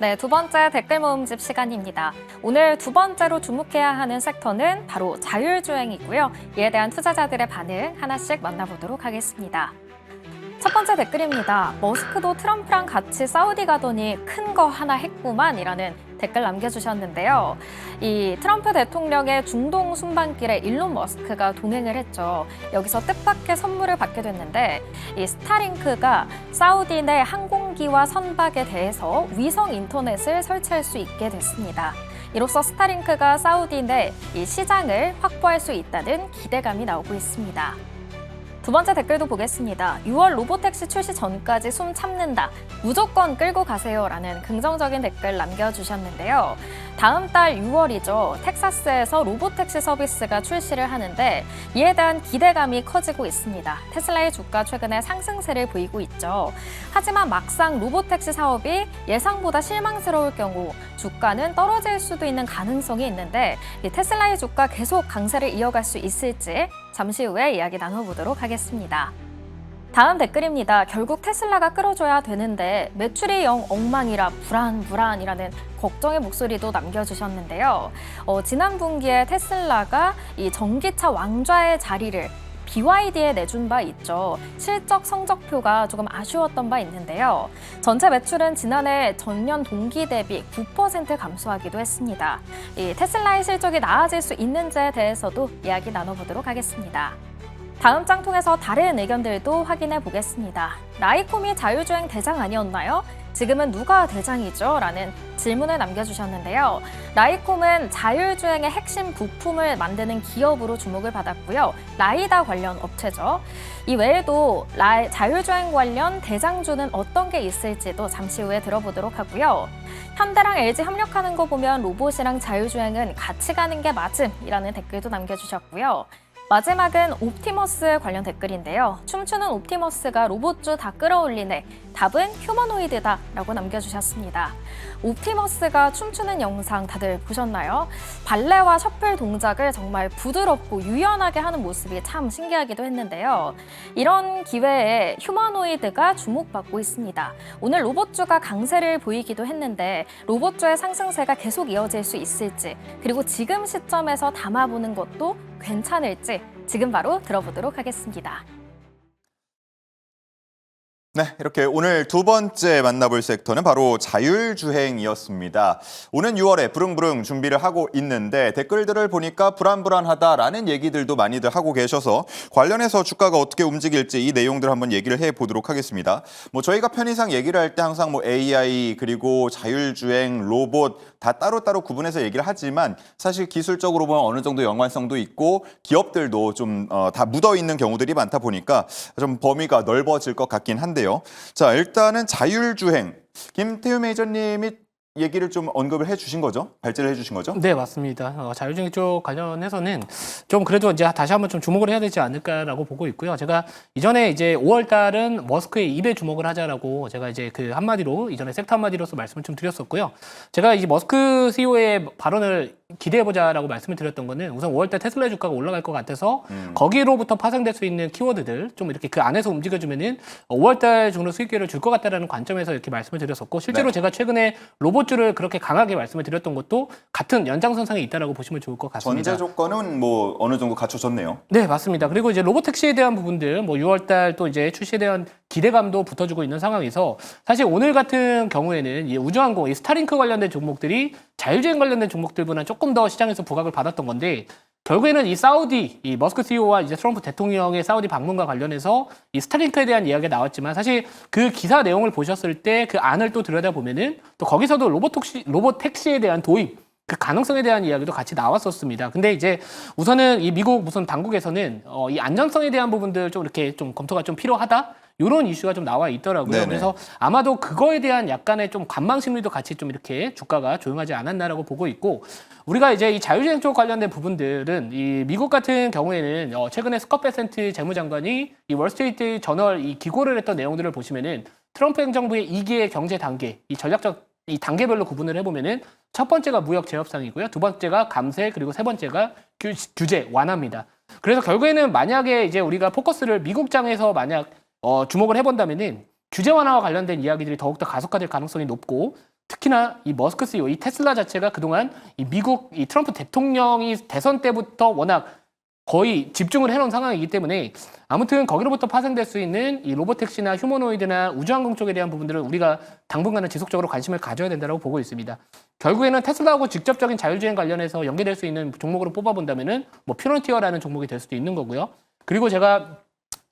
네, 두 번째 댓글 모음집 시간입니다. 오늘 두 번째로 주목해야 하는 섹터는 바로 자율주행이고요. 이에 대한 투자자들의 반응 하나씩 만나보도록 하겠습니다. 첫 번째 댓글입니다. 머스크도 트럼프랑 같이 사우디 가더니 큰 거 하나 했구만 이라는 댓글 남겨주셨는데요. 이 트럼프 대통령의 중동 순방길에 일론 머스크가 동행을 했죠. 여기서 뜻밖의 선물을 받게 됐는데 이 스타링크가 사우디 내 항공기와 선박에 대해서 위성 인터넷을 설치할 수 있게 됐습니다. 이로써 스타링크가 사우디 내 이 시장을 확보할 수 있다는 기대감이 나오고 있습니다. 두 번째 댓글도 보겠습니다. 6월 로보택시 출시 전까지 숨 참는다. 무조건 끌고 가세요라는 긍정적인 댓글 남겨주셨는데요. 다음 달 6월이죠. 텍사스에서 로보택시 서비스가 출시를 하는데 이에 대한 기대감이 커지고 있습니다. 테슬라의 주가 최근에 상승세를 보이고 있죠. 하지만 막상 로보택시 사업이 예상보다 실망스러울 경우 주가는 떨어질 수도 있는 가능성이 있는데 이 테슬라의 주가 계속 강세를 이어갈 수 있을지 잠시 후에 이야기 나눠보도록 하겠습니다. 다음 댓글입니다. 결국 테슬라가 끌어줘야 되는데 매출이 영 엉망이라 불안이라는 걱정의 목소리도 남겨주셨는데요. 지난 분기에 테슬라가 이 전기차 왕좌의 자리를 BYD에 내준 바 있죠. 실적 성적표가 조금 아쉬웠던 바 있는데요. 전체 매출은 지난해 전년 동기 대비 9% 감소하기도 했습니다. 이 테슬라의 실적이 나아질 수 있는지에 대해서도 이야기 나눠보도록 하겠습니다. 다음 장 통해서 다른 의견들도 확인해 보겠습니다. 라이콤이 자율주행 대장 아니었나요? 지금은 누가 대장이죠? 라는 질문을 남겨주셨는데요. 라이콤은 자율주행의 핵심 부품을 만드는 기업으로 주목을 받았고요. 라이다 관련 업체죠. 이 외에도 자율주행 관련 대장주는 어떤 게 있을지도 잠시 후에 들어보도록 하고요. 현대랑 LG 협력하는 거 보면 로봇이랑 자율주행은 같이 가는 게 맞음이라는 댓글도 남겨주셨고요. 마지막은 옵티머스 관련 댓글인데요. 춤추는 옵티머스가 로봇주 다 끌어올리네. 답은 휴머노이드다 라고 남겨주셨습니다. 옵티머스가 춤추는 영상 다들 보셨나요? 발레와 셔플 동작을 정말 부드럽고 유연하게 하는 모습이 참 신기하기도 했는데요. 이런 기회에 휴머노이드가 주목받고 있습니다. 오늘 로봇주가 강세를 보이기도 했는데 로봇주의 상승세가 계속 이어질 수 있을지 그리고 지금 시점에서 담아보는 것도 괜찮을지 지금 바로 들어보도록 하겠습니다. 네, 이렇게 오늘 두 번째 만나볼 섹터는 바로 자율주행이었습니다. 오는 6월에 부릉부릉 준비를 하고 있는데 댓글들을 보니까 불안불안하다라는 얘기들도 많이들 하고 계셔서 관련해서 주가가 어떻게 움직일지 이 내용들 한번 얘기를 해보도록 하겠습니다. 저희가 편의상 얘기를 할 때 항상 AI 그리고 자율주행, 로봇 다 따로따로 구분해서 얘기를 하지만 사실 기술적으로 보면 어느 정도 연관성도 있고 기업들도 좀 다 묻어있는 경우들이 많다 보니까 좀 범위가 넓어질 것 같긴 한데 자, 일단은 자율주행. 김태우 매니저님이 얘기를 좀 언급을 해주신 거죠? 발제를 해주신 거죠? 네, 맞습니다. 자율주행 쪽 관련해서는 좀 그래도 이제 다시 한번 좀 주목을 해야 되지 않을까라고 보고 있고요. 제가 이전에 이제 5월 달은 머스크의 입에 주목을 하자라고 제가 이제 그 한마디로 이전에 섹터 한마디로서 말씀을 좀 드렸었고요. 제가 이제 머스크 CEO의 발언을 기대해보자라고 말씀을 드렸던 거는 우선 5월 달 테슬라 주가가 올라갈 것 같아서 거기로부터 파생될 수 있는 키워드들 좀 이렇게 그 안에서 움직여주면은 5월 달 중으로 수익률을 줄 것 같다라는 관점에서 이렇게 말씀을 드렸었고 실제로 네. 제가 최근에 로봇주를 그렇게 강하게 말씀을 드렸던 것도 같은 연장선상에 있다라고 보시면 좋을 것 같습니다. 전제 조건은 어느 정도 갖춰졌네요. 네, 맞습니다. 그리고 이제 로보택시에 대한 부분들, 6월 달 또 이제 출시에 대한 기대감도 붙어주고 있는 상황에서 사실 오늘 같은 경우에는 이 우주항공, 이 스타링크 관련된 종목들이 자율주행 관련된 종목들보다 조금 더 시장에서 부각을 받았던 건데 결국에는 이 사우디, 이 머스크 CEO와 이제 트럼프 대통령의 사우디 방문과 관련해서 이 스타링크에 대한 이야기가 나왔지만 사실 그 기사 내용을 보셨을 때 그 안을 또 들여다보면은 또 거기서도 로보택시에 대한 도입, 그 가능성에 대한 이야기도 같이 나왔었습니다. 근데 이제 우선은 이 미국 무슨 당국에서는 이 안전성에 대한 부분들 좀 이렇게 좀 검토가 좀 필요하다. 이런 이슈가 좀 나와 있더라고요. 네네. 그래서 아마도 그거에 대한 약간의 좀 관망 심리도 같이 좀 이렇게 주가가 조용하지 않았나라고 보고 있고 우리가 이제 이 자율주행 쪽 관련된 부분들은 이 미국 같은 경우에는 최근에 스콧 베센트 재무장관이 이 월스트리트 저널 이 기고를 했던 내용들을 보시면은 트럼프 행정부의 2기의 경제 단계, 이 전략적 이 단계별로 구분을 해보면은 첫 번째가 무역 제협상이고요. 두 번째가 감세, 그리고 세 번째가 규제 완화입니다. 그래서 결국에는 만약에 이제 우리가 포커스를 미국장에서 만약 주목을 해본다면은 규제 완화와 관련된 이야기들이 더욱더 가속화될 가능성이 높고 특히나 이 머스크 CEO, 이 테슬라 자체가 그동안 이 미국 이 트럼프 대통령이 대선 때부터 워낙 거의 집중을 해놓은 상황이기 때문에 아무튼 거기로부터 파생될 수 있는 이 로보택시나 휴머노이드나 우주항공 쪽에 대한 부분들을 우리가 당분간은 지속적으로 관심을 가져야 된다고 보고 있습니다. 결국에는 테슬라하고 직접적인 자율주행 관련해서 연계될 수 있는 종목으로 뽑아본다면은 뭐 퓨런티어라는 종목이 될 수도 있는 거고요. 그리고 제가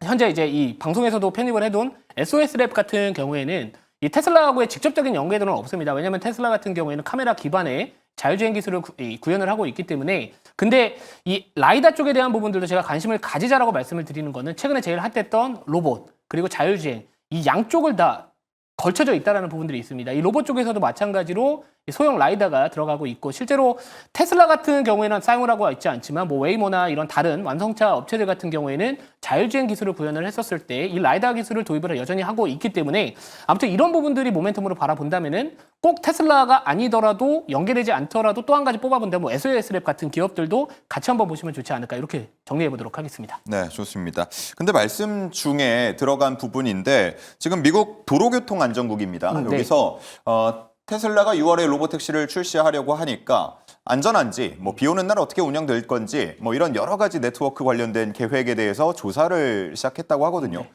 현재 이제 이 방송에서도 편입을 해둔 SOS랩 같은 경우에는 이 테슬라하고의 직접적인 연계도는 없습니다. 왜냐하면 테슬라 같은 경우에는 카메라 기반의 자율주행 기술을 구현을 하고 있기 때문에 근데 이 라이다 쪽에 대한 부분들도 제가 관심을 가지자라고 말씀을 드리는 거는 최근에 제일 핫했던 로봇 그리고 자율주행 이 양쪽을 다 걸쳐져 있다는 부분들이 있습니다. 이 로봇 쪽에서도 마찬가지로 소형 라이다가 들어가고 있고 실제로 테슬라 같은 경우에는 사용을 하고 있지 않지만 뭐 웨이모나 이런 다른 완성차 업체들 같은 경우에는 자율주행 기술을 구현을 했었을 때 이 라이다 기술을 도입을 여전히 하고 있기 때문에 아무튼 이런 부분들이 모멘텀으로 바라본다면은 꼭 테슬라가 아니더라도 연계되지 않더라도 또 한 가지 뽑아본다면 뭐 SOS랩 같은 기업들도 같이 한번 보시면 좋지 않을까 이렇게 정리해 보도록 하겠습니다. 네, 좋습니다. 근데 말씀 중에 들어간 부분인데 지금 미국 도로교통안전국입니다. 네. 여기서 테슬라가 6월에 로보택시를 출시하려고 하니까 안전한지, 뭐 비 오는 날 어떻게 운영될 건지, 뭐 이런 여러 가지 네트워크 관련된 계획에 대해서 조사를 시작했다고 하거든요.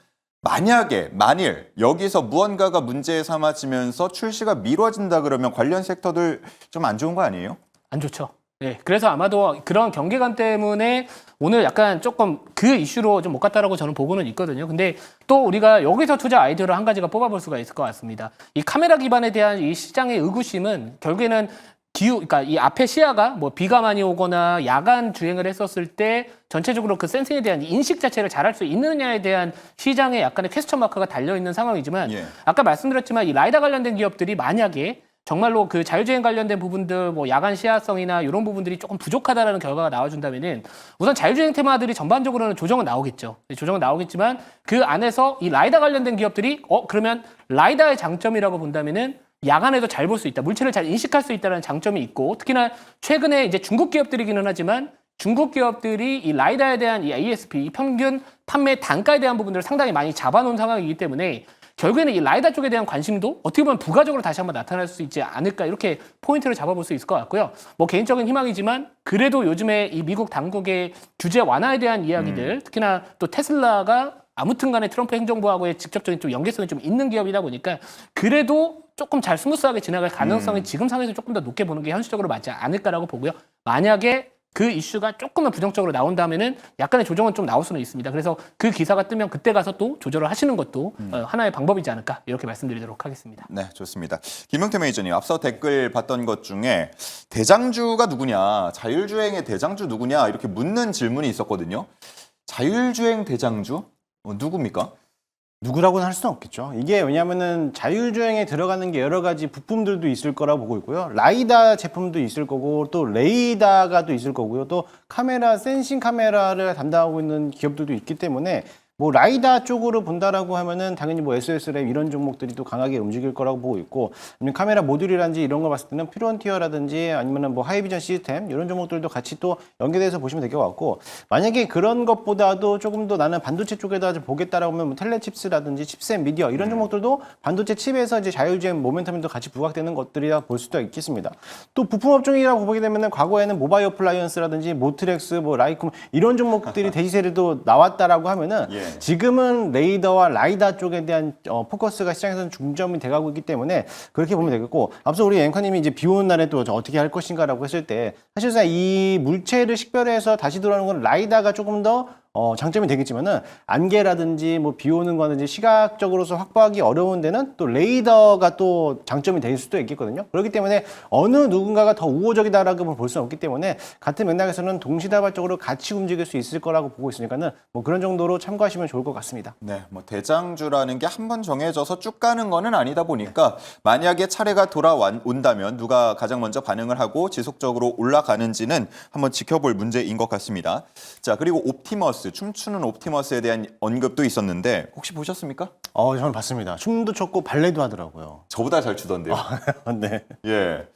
만일 여기서 무언가가 문제 삼아지면서 출시가 미뤄진다 그러면 관련 섹터들 좀 안 좋은 거 아니에요? 안 좋죠. 네, 그래서 아마도 그런 경계감 때문에 오늘 약간 조금 그 이슈로 좀 못 갔다라고 저는 보고는 있거든요. 근데 또 우리가 여기서 투자 아이디어를 한 가지가 뽑아볼 수가 있을 것 같습니다. 이 카메라 기반에 대한 이 시장의 의구심은 결국에는 그러니까 이 앞에 시야가 뭐 비가 많이 오거나 야간 주행을 했었을 때 전체적으로 그 센싱에 대한 인식 자체를 잘할 수 있느냐에 대한 시장에 약간의 퀘스천 마크가 달려 있는 상황이지만 예. 아까 말씀드렸지만 이 라이다 관련된 기업들이 만약에 정말로 그 자율주행 관련된 부분들, 뭐 야간 시야성이나 이런 부분들이 조금 부족하다라는 결과가 나와준다면은 우선 자율주행 테마들이 전반적으로는 조정은 나오겠죠. 조정은 나오겠지만 그 안에서 이 라이다 관련된 기업들이 그러면 라이다의 장점이라고 본다면은 야간에도 잘 볼 수 있다, 물체를 잘 인식할 수 있다는 장점이 있고 특히나 최근에 이제 중국 기업들이기는 하지만 중국 기업들이 이 라이다에 대한 이 ASP, 이 평균 판매 단가에 대한 부분들을 상당히 많이 잡아놓은 상황이기 때문에. 결국에는 이 라이다 쪽에 대한 관심도 어떻게 보면 부가적으로 다시 한번 나타날 수 있지 않을까 이렇게 포인트를 잡아볼 수 있을 것 같고요. 뭐 개인적인 희망이지만 그래도 요즘에 이 미국 당국의 규제 완화에 대한 이야기들 특히나 또 테슬라가 아무튼 간에 트럼프 행정부하고의 직접적인 좀 연계성이 좀 있는 기업이다 보니까 그래도 조금 잘 스무스하게 지나갈 가능성이 지금 상황에서 조금 더 높게 보는 게 현실적으로 맞지 않을까라고 보고요. 만약에 그 이슈가 조금만 부정적으로 나온다면은 약간의 조정은 좀 나올 수는 있습니다. 그래서 그 기사가 뜨면 그때 가서 또 조절을 하시는 것도 하나의 방법이지 않을까 이렇게 말씀드리도록 하겠습니다. 네, 좋습니다. 김용태 매니저님, 앞서 댓글 봤던 것 중에 대장주가 누구냐, 자율주행의 대장주 누구냐 이렇게 묻는 질문이 있었거든요. 자율주행 대장주? 누굽니까? 누구라고는 할 수는 없겠죠. 이게 왜냐하면은 자율주행에 들어가는 게 여러 가지 부품들도 있을 거라고 보고 있고요. 라이다 제품도 있을 거고 또 레이다가 또 있을 거고요. 또 카메라, 센싱 카메라를 담당하고 있는 기업들도 있기 때문에 뭐 라이다 쪽으로 본다라고 하면은 당연히 뭐 SOS랩 이런 종목들이 또 강하게 움직일 거라고 보고 있고 아니면 카메라 모듈이라든지 이런 걸 봤을 때는 퓨런티어라든지 아니면은 뭐 하이비전 시스템 이런 종목들도 같이 또 연계돼서 보시면 될 것 같고 만약에 그런 것보다도 조금 더 나는 반도체 쪽에다 보겠다라고 하면 뭐 텔레칩스라든지 칩셋 미디어 이런 종목들도 반도체 칩에서 이제 자율주행 모멘텀도 같이 부각되는 것들이라 볼 수도 있겠습니다. 또 부품 업종이라고 보게 되면은 과거에는 모바일 어플라이언스라든지 모트렉스 뭐 라이콤 이런 종목들이 대시세례도 나왔다라고 하면은 예. 지금은 레이더와 라이다 쪽에 대한 포커스가 시장에서는 중점이 돼가고 있기 때문에 그렇게 보면 되겠고 앞서 우리 앵커님이 이제 비 오는 날에 또 어떻게 할 것인가라고 했을 때 사실상 이 물체를 식별해서 다시 돌아오는 건 라이다가 조금 더 장점이 되겠지만은 안개라든지 뭐 비 오는 거든지 시각적으로서 확보하기 어려운 데는 또 레이더가 또 장점이 될 수도 있겠거든요. 그렇기 때문에 어느 누군가가 더 우호적이다라고 볼 수는 없기 때문에 같은 맥락에서는 동시다발적으로 같이 움직일 수 있을 거라고 보고 있으니까는 뭐 그런 정도로 참고하시면 좋을 것 같습니다. 네, 뭐 대장주라는 게 한 번 정해져서 쭉 가는 거는 아니다 보니까 만약에 차례가 돌아온다면 누가 가장 먼저 반응을 하고 지속적으로 올라가는지는 한번 지켜볼 문제인 것 같습니다. 자, 그리고 옵티머스, 춤추는 옵티머스에 대한 언급도 있었는데 혹시 보셨습니까? 저는 봤습니다. 춤도 췄고 발레도 하더라고요. 저보다 잘 추던데요. 네. 예,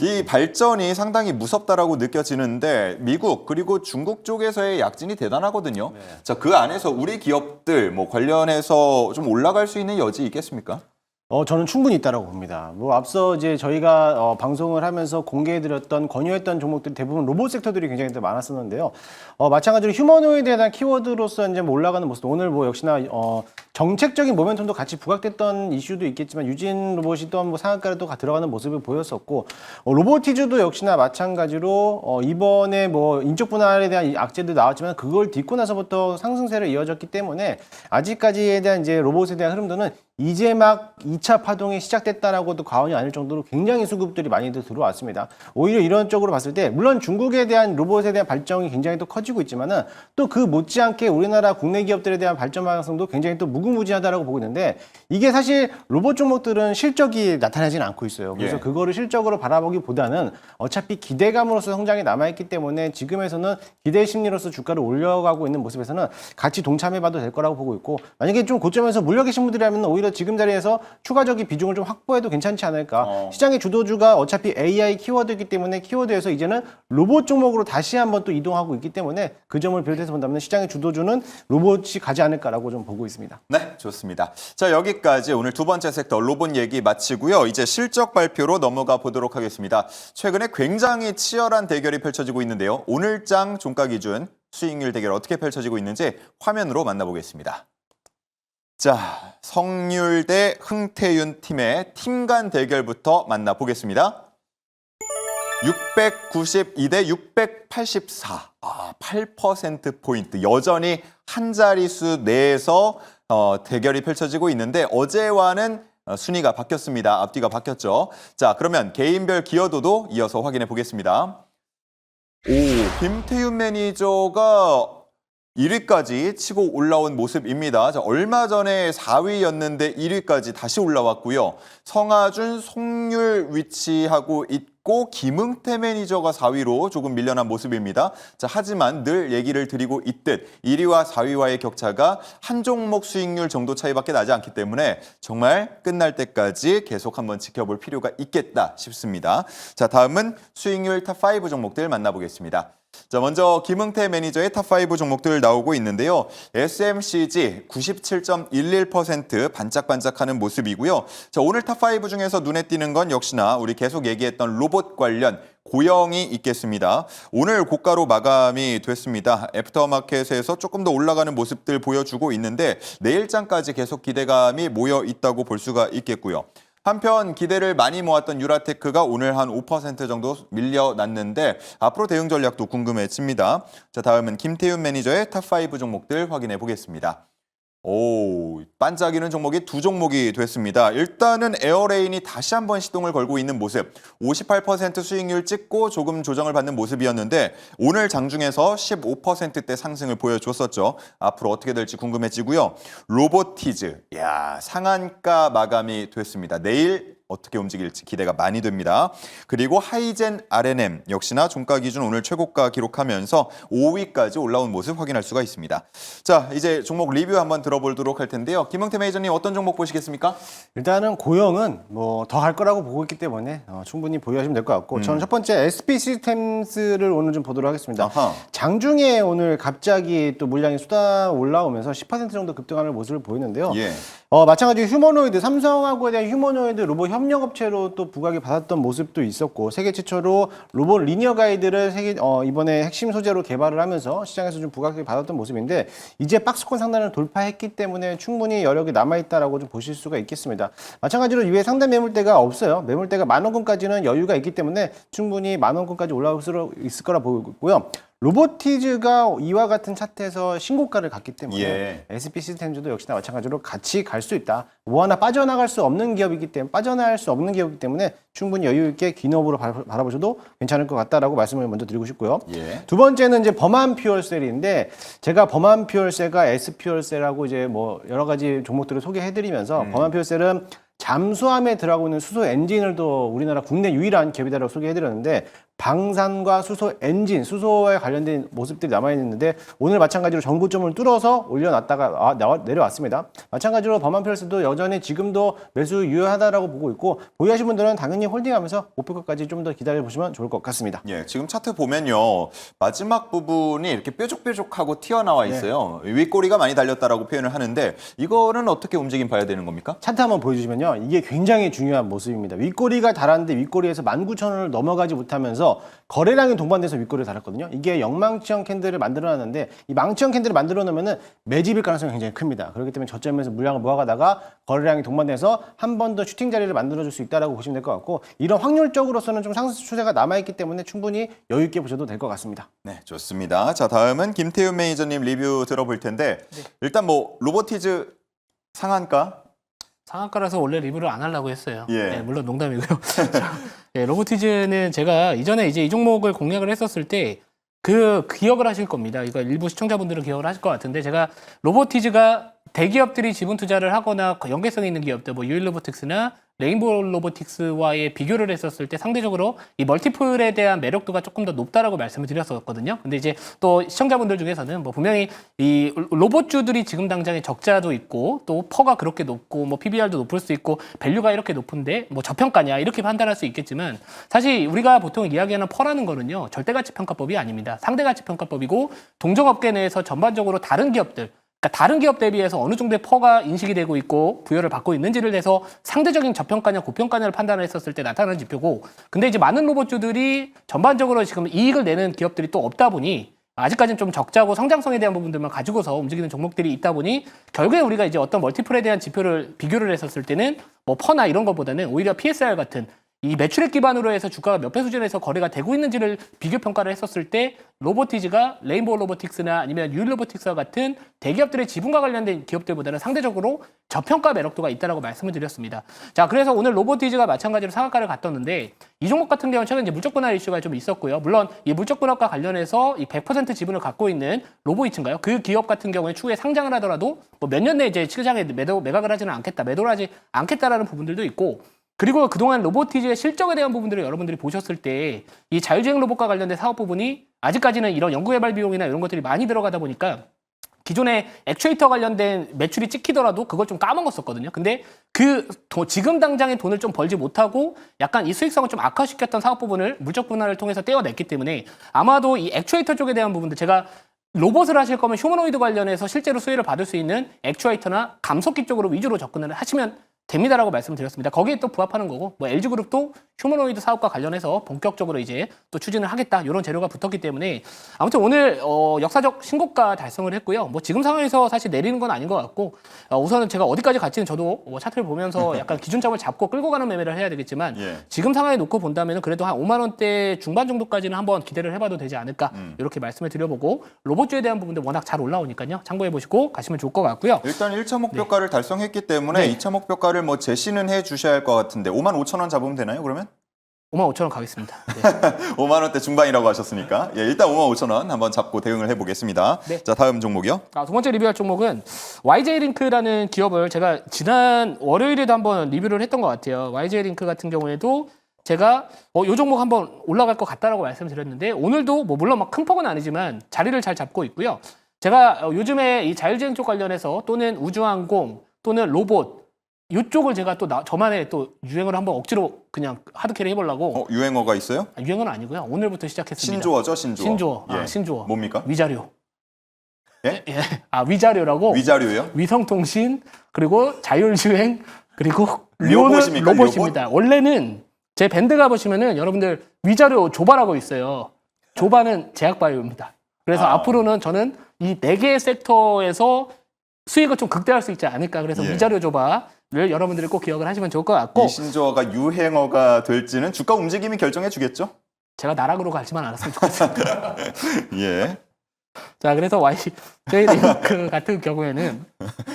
이 발전이 상당히 무섭다라고 느껴지는데 미국 그리고 중국 쪽에서의 약진이 대단하거든요. 자, 그 안에서 우리 기업들 뭐 관련해서 좀 올라갈 수 있는 여지 있겠습니까? 저는 충분히 있다라고 봅니다. 뭐 앞서 이제 저희가 방송을 하면서 공개해드렸던 권유했던 종목들이 대부분 로봇 섹터들이 굉장히 많았었는데요. 마찬가지로 휴머노이드에 대한 키워드로서 이제 뭐 올라가는 모습, 오늘 뭐 역시나 정책적인 모멘텀도 같이 부각됐던 이슈도 있겠지만 유진 로봇이 또 뭐 상한가를 또 들어가는 모습을 보였었고, 로보티즈도 역시나 마찬가지로 이번에 뭐 인적 분할에 대한 악재도 나왔지만 그걸 딛고 나서부터 상승세를 이어졌기 때문에 아직까지에 대한 이제 로봇에 대한 흐름도는 이제 막 2차 파동이 시작됐다라고도 과언이 아닐 정도로 굉장히 수급들이 많이들 들어왔습니다. 오히려 이런 쪽으로 봤을 때 물론 중국에 대한 로봇에 대한 발전이 굉장히 또 커지고 있지만은 또 그 못지않게 우리나라 국내 기업들에 대한 발전 방향성도 굉장히 또 무궁무진하다라고 보고 있는데, 이게 사실 로봇 종목들은 실적이 나타나지는 않고 있어요. 그래서 예. 그거를 실적으로 바라보기보다는 어차피 기대감으로서 성장이 남아있기 때문에 지금에서는 기대 심리로서 주가를 올려가고 있는 모습에서는 같이 동참해봐도 될 거라고 보고 있고, 만약에 좀 고점에서 물려 계신 분들이라면 오히려 지금 자리에서 추가적인 비중을 좀 확보해도 괜찮지 않을까. 시장의 주도주가 어차피 AI 키워드이기 때문에 키워드에서 이제는 로봇 종목으로 다시 한번 또 이동하고 있기 때문에 그 점을 비롯해서 본다면 시장의 주도주는 로봇이 가지 않을까라고 좀 보고 있습니다. 네, 좋습니다. 자, 여기까지 오늘 두 번째 섹터 로봇 얘기 마치고요. 이제 실적 발표로 넘어가 보도록 하겠습니다. 최근에 굉장히 치열한 대결이 펼쳐지고 있는데요. 오늘장 종가 기준 수익률 대결 어떻게 펼쳐지고 있는지 화면으로 만나보겠습니다. 자, 성률 대 흥태윤 팀의 팀 간 대결부터 만나보겠습니다. 692 대 684, 8%포인트. 여전히 한 자릿수 내에서 대결이 펼쳐지고 있는데 어제와는 순위가 바뀌었습니다. 앞뒤가 바뀌었죠. 자, 그러면 개인별 기여도도 이어서 확인해 보겠습니다. 김태윤 매니저가 1위까지 치고 올라온 모습입니다. 자, 얼마 전에 4위였는데 1위까지 다시 올라왔고요. 성하준, 송률 위치하고 있고 김응태 매니저가 4위로 조금 밀려난 모습입니다. 자, 하지만 늘 얘기를 드리고 있듯 1위와 4위와의 격차가 한 종목 수익률 정도 차이밖에 나지 않기 때문에 정말 끝날 때까지 계속 한번 지켜볼 필요가 있겠다 싶습니다. 자, 다음은 수익률 탑5 종목들 만나보겠습니다. 자, 먼저 김응태 매니저의 탑5 종목들 나오고 있는데요. SMCG 97.11% 반짝반짝하는 모습이고요. 자, 오늘 탑5 중에서 눈에 띄는 건 역시나 우리 계속 얘기했던 로봇 관련 고영이 있겠습니다. 오늘 고가로 마감이 됐습니다. 애프터마켓에서 조금 더 올라가는 모습들 보여주고 있는데 내일장까지 계속 기대감이 모여 있다고 볼 수가 있겠고요. 한편 기대를 많이 모았던 유라테크가 오늘 한 5% 정도 밀려났는데 앞으로 대응 전략도 궁금해집니다. 자, 다음은 김태윤 매니저의 탑5 종목들 확인해 보겠습니다. 반짝이는 종목이 두 종목이 됐습니다. 일단은 에어레인이 다시 한번 시동을 걸고 있는 모습. 58% 수익률 찍고 조금 조정을 받는 모습이었는데 오늘 장중에서 15%대 상승을 보여줬었죠. 앞으로 어떻게 될지 궁금해지고요. 로보티즈, 상한가 마감이 됐습니다. 내일 어떻게 움직일지 기대가 많이 됩니다. 그리고 하이젠 R&M 역시나 종가 기준 오늘 최고가 기록하면서 5위까지 올라온 모습 확인할 수가 있습니다. 자, 이제 종목 리뷰 한번 들어보도록 할 텐데요. 김응태 매니저님 어떤 종목 보시겠습니까? 일단은 고영은 뭐 더 할 거라고 보고 있기 때문에 충분히 보유하시면 될 것 같고, 저는 첫 번째 SP 시스템스를 오늘 좀 보도록 하겠습니다. 아하. 장중에 오늘 갑자기 또 물량이 쏟아 올라오면서 10% 정도 급등하는 모습을 보이는데요. 예. 마찬가지로 휴머노이드, 삼성하고에 대한 휴머노이드 로봇 협력업체로 또 부각이 받았던 모습도 있었고, 세계 최초로 로봇 리니어 가이드를 이번에 핵심 소재로 개발을 하면서 시장에서 좀 부각이 받았던 모습인데, 이제 박스권 상단을 돌파했기 때문에 충분히 여력이 남아있다라고 좀 보실 수가 있겠습니다. 마찬가지로 이외에 상단 매물대가 없어요. 매물대가 10,000원권까지는 여유가 있기 때문에 충분히 10,000원권까지 올라올 수 있을 거라 보고 있고요. 로보티즈가 이와 같은 차트에서 신고가를 갔기 때문에 SP 시스템즈도 역시나 마찬가지로 같이 갈 수 있다. 뭐 하나 빠져나갈 수 없는 기업이기 때문에, 빠져나갈 수 없는 기업이기 때문에 충분히 여유 있게 기업으로 바라보셔도 괜찮을 것 같다라고 말씀을 먼저 드리고 싶고요. 두 번째는 이제 범한 퓨얼셀인데, 제가 범한 퓨얼셀과 S퓨얼셀하고 이제 뭐 여러 가지 종목들을 소개해드리면서 범한 퓨얼셀은 잠수함에 들어가고 있는 수소 엔진을 또 우리나라 국내 유일한 기업이다라고 소개해드렸는데, 방산과 수소 엔진, 수소에 관련된 모습들이 남아있는데 오늘 마찬가지로 전고점을 뚫어서 올려놨다가 내려왔습니다. 마찬가지로 범한 퓨얼셀도 여전히 지금도 매수 유효하다라고 보고 있고, 보유하신 분들은 당연히 홀딩하면서 목표가까지 좀 더 기다려보시면 좋을 것 같습니다. 지금 차트 보면요. 마지막 부분이 이렇게 뾰족뾰족하고 튀어나와 있어요. 윗꼬리가 많이 달렸다라고 표현을 하는데 이거는 어떻게 움직임 봐야 되는 겁니까? 차트 한번 보여주시면요. 보면요. 이게 굉장히 중요한 모습입니다. 윗꼬리가 달았는데 윗꼬리에서 19,000원을 넘어가지 못하면서 거래량이 동반돼서 윗꼬리를 달았거든요. 이게 영망치형 캔들을 만들어놨는데 이 망치형 캔들을 만들어 놓으면 매집일 가능성이 굉장히 큽니다. 그렇기 때문에 저점에서 물량을 모아가다가 거래량이 동반돼서 한 번 더 슈팅 자리를 만들어줄 수 있다라고 보시면 될 것 같고 이런 확률적으로서는 좀 상승 추세가 남아있기 때문에 충분히 여유 있게 보셔도 될 것 같습니다. 네, 좋습니다. 자, 다음은 김태훈 매니저님 리뷰 들어볼 텐데 일단 뭐 로보티즈 상한가? 상한가라서 원래 리뷰를 안 하려고 했어요. 예. 네, 물론 농담이고요. 예, 로보티즈는 제가 이전에 이제 이 종목을 공략을 했었을 때 그 기억을 하실 겁니다. 이거 일부 시청자분들은 기억을 하실 것 같은데 제가 로보티즈가 대기업들이 지분 투자를 하거나 연계성 있는 기업들, 뭐 유일로보틱스나 레인보우 로보틱스와의 비교를 했었을 때 상대적으로 이 멀티플에 대한 매력도가 조금 더 높다라고 말씀을 드렸었거든요. 근데 이제 또 시청자분들 중에서는 뭐 분명히 이 로봇주들이 지금 당장에 적자도 있고 또 퍼가 그렇게 높고 뭐 PBR도 높을 수 있고 밸류가 이렇게 높은데 뭐 저평가냐 이렇게 판단할 수 있겠지만 사실 우리가 보통 이야기하는 퍼라는 거는요 절대가치 평가법이 아닙니다. 상대가치 평가법이고 동종업계 내에서 전반적으로 다른 기업들 그러니까 다른 기업 대비해서 어느 정도의 퍼가 인식이 되고 있고 부여를 받고 있는지를 해서 상대적인 저평가냐 고평가냐를 판단을 했었을 때 나타나는 지표고 근데 이제 많은 로봇주들이 전반적으로 지금 이익을 내는 기업들이 또 없다 보니 아직까지는 좀 적자고 성장성에 대한 부분들만 가지고서 움직이는 종목들이 있다 보니 결국에 우리가 이제 어떤 멀티플에 대한 지표를 비교를 했었을 때는 뭐 퍼나 이런 것보다는 오히려 PSR 같은 이 매출액 기반으로 해서 주가가 몇 배 수준에서 거래가 되고 있는지를 비교 평가를 했었을 때 로보티즈가 레인보우 로보틱스나 아니면 유일로보틱스와 같은 대기업들의 지분과 관련된 기업들보다는 상대적으로 저평가 매력도가 있다라고 말씀을 드렸습니다. 자, 그래서 오늘 로보티즈가 마찬가지로 상한가를 갔었는데 이 종목 같은 경우는 최근 이제 물적 분할 이슈가 좀 있었고요. 물론 이 물적 분할과 관련해서 이 100% 지분을 갖고 있는 로보이츠인가요? 그 기업 같은 경우에 추후에 상장을 하더라도 뭐 몇 년 내에 이제 시장에 매각을 하지는 않겠다, 매도를 하지 않겠다라는 부분들도 있고. 그리고 그동안 로보티즈의 실적에 대한 부분들을 여러분들이 보셨을 때 이 자율주행 로봇과 관련된 사업 부분이 아직까지는 이런 연구개발 비용이나 이런 것들이 많이 들어가다 보니까 기존에 액추에이터 관련된 매출이 찍히더라도 그걸 좀 까먹었었거든요. 근데 지금 당장의 돈을 좀 벌지 못하고 약간 이 수익성을 좀 악화시켰던 사업 부분을 물적 분할을 통해서 떼어냈기 때문에 아마도 이 액추에이터 쪽에 대한 부분들 제가 로봇을 하실 거면 휴머노이드 관련해서 실제로 수혜를 받을 수 있는 액추에이터나 감속기 쪽으로 위주로 접근을 하시면 됩니다라고 말씀드렸습니다. 거기에 또 부합하는 거고 뭐 LG그룹도 휴머노이드 사업과 관련해서 본격적으로 이제 또 추진을 하겠다 이런 재료가 붙었기 때문에 아무튼 오늘 역사적 신고가 달성을 했고요. 뭐 지금 상황에서 사실 내리는 건 아닌 것 같고 우선은 제가 어디까지 갈지는 저도 차트를 보면서 약간 기준점을 잡고 끌고 가는 매매를 해야 되겠지만 예. 지금 상황에 놓고 본다면 그래도 한 5만 원대 중반 정도까지는 한번 기대를 해봐도 되지 않을까 이렇게 말씀을 드려보고 로봇주에 대한 부분도 워낙 잘 올라오니까요. 참고해 보시고 가시면 좋을 것 같고요. 일단 1차 목표가를 달성했기 때문에 네. 2차 목표가를 뭐 제시는 해 주셔야 할 것 같은데 55,000원 잡으면 되나요, 그러면? 55,000원 가겠습니다. 네. 5만 원대 중반이라고 하셨으니까 예, 일단 55,000원 한번 잡고 대응을 해보겠습니다. 네. 자, 다음 종목이요. 두 번째 리뷰할 종목은 YJ링크라는 기업을 제가 지난 월요일에도 한번 리뷰를 했던 것 같아요. YJ링크 같은 경우에도 제가 이 종목 한번 올라갈 것 같다라고 말씀드렸는데 오늘도 뭐 물론 막 큰 폭은 아니지만 자리를 잘 잡고 있고요. 제가 요즘에 이 자율주행 쪽 관련해서 또는 우주항공 또는 로봇 이쪽을 제가 또 저만의 또 유행을 한번 억지로 그냥 하드캐리 해보려고 유행어가 있어요? 유행은 아니고요. 오늘부터 시작했습니다. 신조어죠, 신조어. 신조어. 예. 신조어. 뭡니까? 위자료. 예? 예. 위자료라고. 위자료요? 위성통신 그리고 자율주행 그리고 로봇입니까? 로봇입니다. 원래는 제 밴드 가보시면은 여러분들 위자료 조바라고 있어요. 조바는 제약바이오입니다. 그래서 앞으로는 저는 이 4개의 섹터에서 수익을 좀 극대화할 수 있지 않을까. 그래서 예. 위자료 조바를 여러분들이 꼭 기억을 하시면 좋을 것 같고 이 신조어가 유행어가 될지는 주가 움직임이 결정해 주겠죠? 제가 나락으로 갈지만 않았으면 좋겠습니다. 예. 자, 그래서 YJ링크 같은 경우에는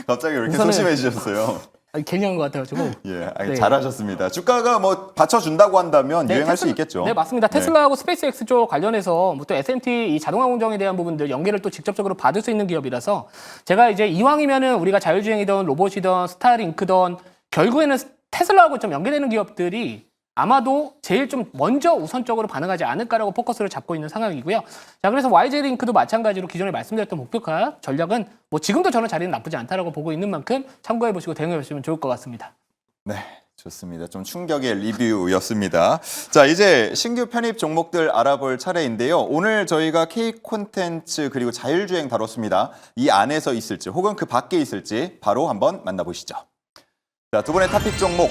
갑자기 왜 이렇게 우선은- 소심해지셨어요? 괜히 한 것 같아가지고 예, 네. 잘하셨습니다. 주가가 뭐 받쳐준다고 한다면 유행할 수 있겠죠. 네, 맞습니다. 네. 테슬라하고 스페이스X 쪽 관련해서 뭐 또 SMT 이 자동화 공정에 대한 부분들 연계를 또 직접적으로 받을 수 있는 기업이라서 제가 이제 이왕이면은 우리가 자율주행이든 로봇이든 스타링크든 결국에는 테슬라하고 좀 연계되는 기업들이 아마도 제일 좀 먼저 우선적으로 반응하지 않을까라고 포커스를 잡고 있는 상황이고요. 자, 그래서 YJ링크도 마찬가지로 기존에 말씀드렸던 목표가 전략은 뭐 지금도 저는 자리는 나쁘지 않다라고 보고 있는 만큼 참고해 보시고 대응해 보시면 좋을 것 같습니다. 네, 좋습니다. 좀 충격의 리뷰였습니다. 자, 이제 신규 편입 종목들 알아볼 차례인데요. 오늘 저희가 K 콘텐츠 그리고 자율주행 다뤘습니다. 이 안에서 있을지 혹은 그 밖에 있을지 바로 한번 만나보시죠. 자, 두 번의 탑픽 종목,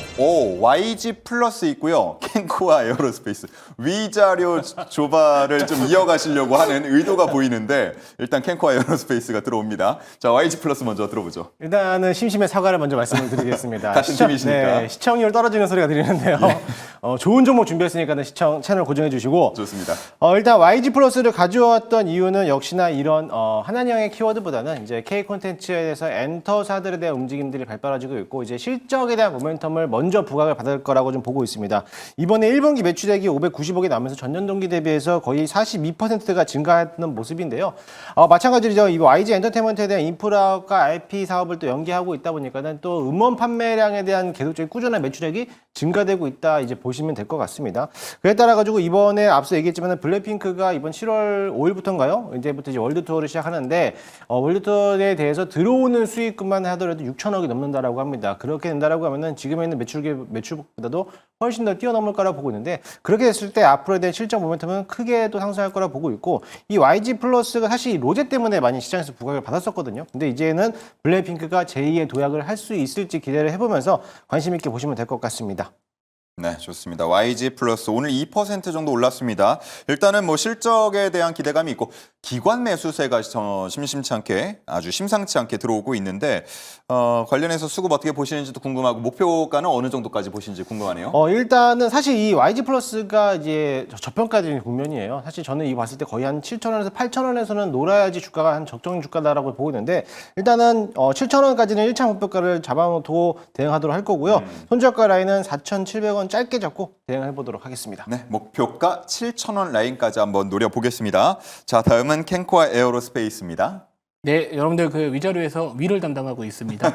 YG 플러스 있고요. 캔코와 에어로스페이스. 위자료 조발을 좀 이어가시려고 하는 의도가 보이는데 일단 캔코와 에어로스페이스가 들어옵니다. 자, YG 플러스 먼저 들어보죠. 일단은 심심의 사과를 먼저 말씀을 드리겠습니다. 같은 팀이시니까. 네, 시청률 떨어지는 소리가 들리는데요. 좋은 종목 준비했으니까 시청 채널 고정해 주시고. 좋습니다. 일단 YG 플러스를 가져왔던 이유는 역시나 이런 하나형의 키워드보다는 이제 K 콘텐츠에 대해서 엔터사들에 대한 움직임들이 발빠라지고 있고 이제 실적에 대한 모멘텀을 먼저 부각을 받을 거라고 좀 보고 있습니다. 이번에 1분기 매출액이 590억이 나오면서 전년 동기 대비해서 거의 42%가 증가하는 모습인데요. 마찬가지로 이 YG 엔터테인먼트에 대한 인프라과 IP 사업을 또 연계하고 있다 보니까는 또 음원 판매량에 대한 계속적인 꾸준한 매출액이 증가되고 있다 이제 보시면 될 것 같습니다. 그에 따라 가지고 이번에 앞서 얘기했지만 블랙핑크가 이번 7월 5일부터인가요? 이제부터 이제 월드 투어를 시작하는데 월드 투어에 대해서 들어오는 수익금만 하더라도 6천억이 넘는다라고 합니다. 그렇게 된다라고 하면은 지금에 있는 매출보다도 훨씬 더 뛰어넘을 거라 보고 있는데 그렇게 됐을 때 앞으로에 대한 실적 모멘텀은 크게 또 상승할 거라 보고 있고 이 YG 플러스가 사실 로제 때문에 많이 시장에서 부각을 받았었거든요. 근데 이제는 블랙핑크가 제2의 도약을 할 수 있을지 기대를 해보면서 관심 있게 보시면 될 것 같습니다. 네, 좋습니다. YG 플러스 오늘 2% 정도 올랐습니다. 일단은 뭐 실적에 대한 기대감이 있고 기관 매수세가 심심치 않게 아주 심상치 않게 들어오고 있는데 관련해서 수급 어떻게 보시는지도 궁금하고 목표가는 어느 정도까지 보시는지 궁금하네요. 일단은 사실 이 YG 플러스가 이제 저평가적인 국면이에요. 사실 저는 이 봤을 때 거의 한 7,000원에서 8,000원에서는 놀아야지 주가가 한 적정 주가다라고 보고 있는데 일단은 7,000원까지는 1차 목표가를 잡아놓고 대응하도록 할 거고요. 손절가 라인은 4,700원 짧게 잡고 대응해 보도록 하겠습니다. 네, 목표가 7,000원 라인까지 한번 노려보겠습니다. 자, 다음은 캔코와 에어로스페이스입니다. 네, 여러분들 그 위자료에서 위를 담당하고 있습니다.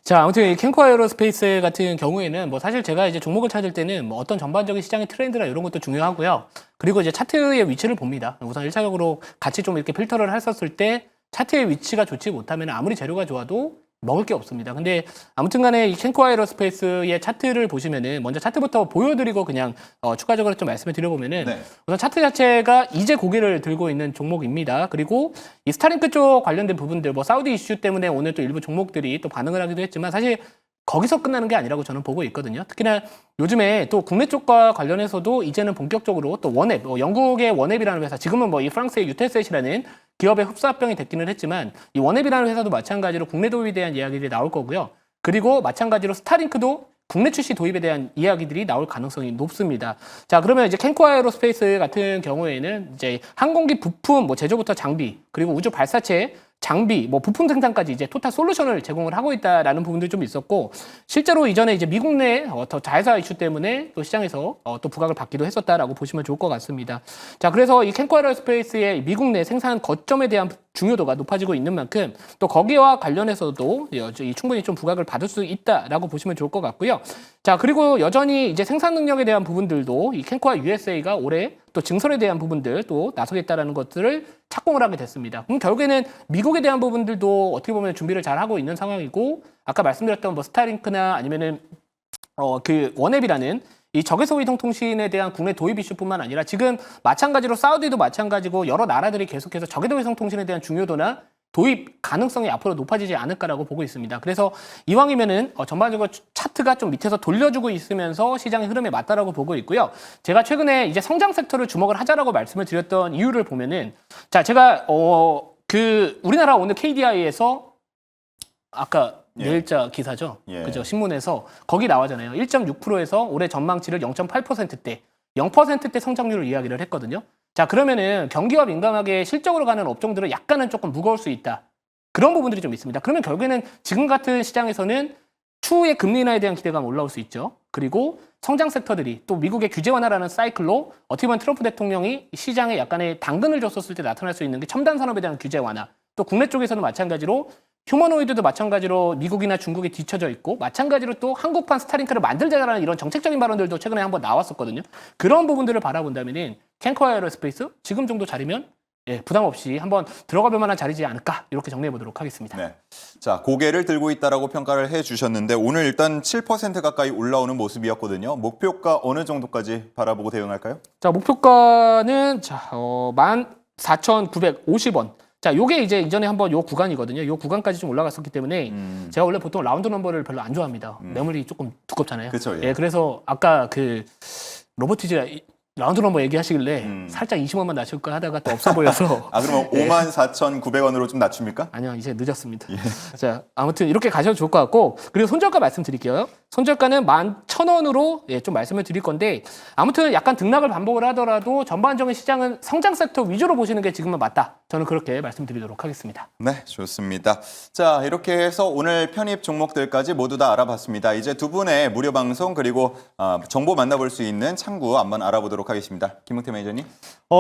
자, 아무튼 이 캔코 에어로스페이스 같은 경우에는 뭐 사실 제가 이제 종목을 찾을 때는 뭐 어떤 전반적인 시장의 트렌드나 이런 것도 중요하고요. 그리고 이제 차트의 위치를 봅니다. 우선 1차적으로 같이 좀 이렇게 필터를 했었을 때 차트의 위치가 좋지 못하면 아무리 재료가 좋아도 먹을 게 없습니다. 근데 아무튼 간에 이 캔코 에어로스페이스의 차트를 보시면은 먼저 차트부터 보여드리고 그냥 추가적으로 좀 말씀을 드려보면은 네. 우선 차트 자체가 이제 고개를 들고 있는 종목입니다. 그리고 이 스타링크 쪽 관련된 부분들 뭐 사우디 이슈 때문에 오늘 또 일부 종목들이 또 반응을 하기도 했지만 사실 거기서 끝나는 게 아니라고 저는 보고 있거든요. 특히나 요즘에 또 국내 쪽과 관련해서도 이제는 본격적으로 또 원앱, 영국의 원앱이라는 회사, 지금은 뭐 이 프랑스의 유테셋이라는 기업의 흡사합병이 됐기는 했지만 이 원앱이라는 회사도 마찬가지로 국내 도입에 대한 이야기들이 나올 거고요. 그리고 마찬가지로 스타링크도 국내 출시 도입에 대한 이야기들이 나올 가능성이 높습니다. 자, 그러면 이제 캔코 에어로스페이스 같은 경우에는 이제 항공기 부품, 뭐 제조부터 장비, 그리고 우주 발사체 장비, 뭐 부품 생산까지 이제 토탈 솔루션을 제공을 하고 있다라는 부분들이 좀 있었고 실제로 이전에 이제 미국 내 더 자회사 이슈 때문에 또 시장에서 또 부각을 받기도 했었다라고 보시면 좋을 것 같습니다. 자, 그래서 이 캔코 에어로스페이스의 미국 내 생산 거점에 대한 중요도가 높아지고 있는 만큼 또 거기와 관련해서도 충분히 좀 부각을 받을 수 있다라고 보시면 좋을 것 같고요. 자, 그리고 여전히 이제 생산 능력에 대한 부분들도 이 캔코와 USA가 올해 또 증설에 대한 부분들 또 나서겠다라는 것들을 착공을 하게 됐습니다. 그럼 결국에는 미국에 대한 부분들도 어떻게 보면 준비를 잘 하고 있는 상황이고 아까 말씀드렸던 뭐 스타링크나 아니면은 그 원앱이라는 이 적외선 이동 통신에 대한 국내 도입 이슈뿐만 아니라 지금 마찬가지로 사우디도 마찬가지고 여러 나라들이 계속해서 적외선 통신에 대한 중요도나 도입 가능성이 앞으로 높아지지 않을까라고 보고 있습니다. 그래서 이왕이면은 전반적으로 차트가 좀 밑에서 돌려주고 있으면서 시장의 흐름에 맞다라고 보고 있고요. 제가 최근에 이제 성장 섹터를 주목을 하자라고 말씀을 드렸던 이유를 보면은 자, 제가 그 우리나라 오늘 KDI에서 아까 내일자 기사죠. 그죠? 신문에서 거기 나와잖아요. 1.6%에서 올해 전망치를 0.8%대, 0%대 성장률을 이야기를 했거든요. 자, 그러면은 경기와 민감하게 실적으로 가는 업종들은 약간은 조금 무거울 수 있다. 그런 부분들이 좀 있습니다. 그러면 결국에는 지금 같은 시장에서는 추후에 금리 인하에 대한 기대감 올라올 수 있죠. 그리고 성장 섹터들이 또 미국의 규제 완화라는 사이클로 어떻게 보면 트럼프 대통령이 시장에 약간의 당근을 줬었을 때 나타날 수 있는 게 첨단 산업에 대한 규제 완화. 또 국내 쪽에서는 마찬가지로 휴머노이드도 마찬가지로 미국이나 중국에 뒤처져 있고 마찬가지로 또 한국판 스타링크를 만들자라는 이런 정책적인 발언들도 최근에 한번 나왔었거든요. 그런 부분들을 바라본다면은 캔코 에어로스페이스 지금 정도 자리면 부담 없이 한번 들어가 볼 만한 자리지 않을까 이렇게 정리해 보도록 하겠습니다. 네. 자, 고개를 들고 있다라고 평가를 해주셨는데 오늘 일단 7% 가까이 올라오는 모습이었거든요. 목표가 어느 정도까지 바라보고 대응할까요? 자, 목표가는 14,950원. 자, 요게 이제 이전에 한번 요 구간이거든요. 요 구간까지 좀 올라갔었기 때문에 제가 원래 보통 라운드 넘버를 별로 안 좋아합니다. 매물이 조금 두껍잖아요. 그쵸, 예. 예, 그래서 아까 그 로보티즈 라운드 넘버 얘기하시길래 살짝 20원만 낮출까 하다가 또 없어 보여서 아, 그러면 54,900원으로 좀 낮춥니까? 아니요, 이제 늦었습니다. 자, 아무튼 이렇게 가셔도 좋을 것 같고, 그리고 손절가 말씀드릴게요. 손절가는 11,000원으로 예, 좀 말씀을 드릴 건데, 아무튼 약간 등락을 반복을 하더라도 전반적인 시장은 성장 섹터 위주로 보시는 게 지금은 맞다. 저는 그렇게 말씀드리도록 하겠습니다. 네, 좋습니다. 자, 이렇게 해서 오늘 편입 종목들까지 모두 다 알아봤습니다. 이제 두 분의 무료 방송 그리고 정보 만나볼 수 있는 창구 한번 알아보도록 하겠습니다. 김흥태 매니저님.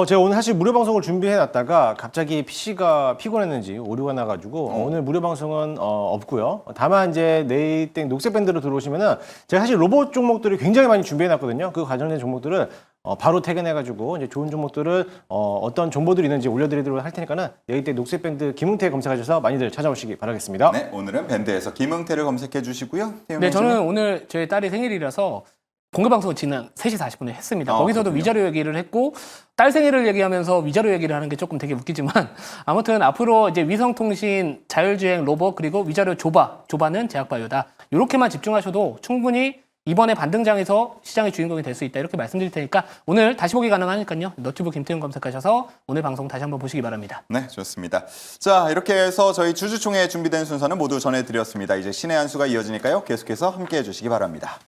제가 오늘 사실 무료 방송을 준비해놨다가 갑자기 PC가 피곤했는지 오류가 나가지고 오늘 무료 방송은 없고요. 다만 이제 내일땡 녹색 밴드로 들어오시면은 제가 사실 로봇 종목들을 굉장히 많이 준비해놨거든요. 그 관련된 종목들을 바로 퇴근해가지고 이제 좋은 종목들을 어떤 정보들이 있는지 올려드리도록 할 테니까는 내일땡 녹색 밴드 김흥태 검색하셔서 많이들 찾아오시기 바라겠습니다. 네, 오늘은 밴드에서 김흥태를 검색해 주시고요. 네, 저는 오늘 저희 딸이 생일이라서 공개 방송 지난 3시 40분에 했습니다. 거기서도 그렇군요. 위자료 얘기를 했고 딸 생일을 얘기하면서 위자료 얘기를 하는 게 조금 되게 웃기지만 아무튼 앞으로 이제 위성통신, 자율주행, 로봇 그리고 위자료 조바는 제약바이오다. 이렇게만 집중하셔도 충분히 이번에 반등장에서 시장의 주인공이 될 수 있다. 이렇게 말씀드릴 테니까 오늘 다시 보기 가능하니까요. 너튜브 김태훈 검색하셔서 오늘 방송 다시 한번 보시기 바랍니다. 네, 좋습니다. 자, 이렇게 해서 저희 주주총회 준비된 순서는 모두 전해드렸습니다. 이제 신의 한 수가 이어지니까요. 계속해서 함께해 주시기 바랍니다.